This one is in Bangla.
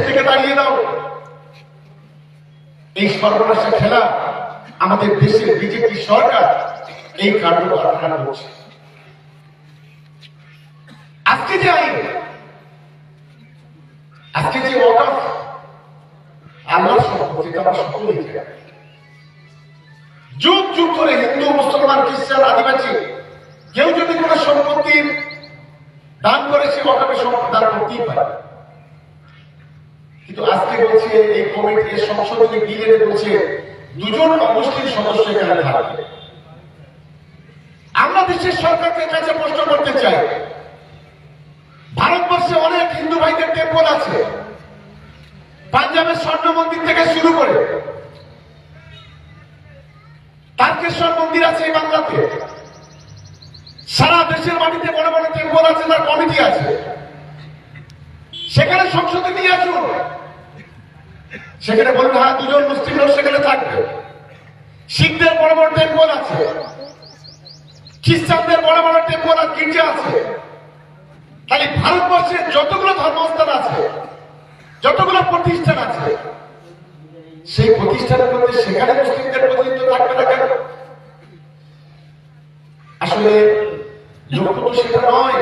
থেকে দাঁড়িয়ে দাও। এই সর্বনাশা খেলা আমাদের দেশের বিজেপি সরকার এই কার্যকলাপ করছে। আজকে যে আইন, আজকে যে ওয়াকফ আল্লাহর সম্পত্তি, আমরা সকলেই জানি। যুগ যুগ ধরে হিন্দু, মুসলমান, খ্রিস্টান, আদিবাসী কেউ যদি কোনো সম্পত্তির দান করে সে ওয়াকফে সম্পত্তি দান করতেই পারে। কিন্তু আজকে বলছে এই কমিটি সংশোধনী বিলে বলছে দুজন অমুসলিম সদস্য এখানে থাকবে। আমরা দেশের সরকারকে কাছে প্রশ্ন করতে চাই, ভারতবর্ষে অনেক হিন্দু ভাইদের টেম্পল আছে, পাঞ্জাবের স্বর্ণ মন্দির থেকে শুরু করে তারকেশ্বর মন্দির আছে এই বাংলাতে, সারা দেশের মাটিতে বড় বড় টেম্পল আছে, তার কমিটি আছে। সেখানে সংসদে নিয়ে আসুন, সেখানে বলুন হ্যাঁ দুজন মুসলিম লোক সেখানে থাকবে। শিখদের বড় বড় টেম্পল আছে, খ্রিস্টানদের বড় বড় টেম্পল আর গির্জা আছে। তাহলে ভারতবর্ষের যতগুলো ধর্মস্থান আছে, যতগুলো প্রতিষ্ঠান আছে, সেই প্রতিষ্ঠানের মধ্যে সেখানে মুসলিমদের প্রতিনিধিত্ব থাকবে না কেন? আসলে লক্ষ্য তো সেটা নয়।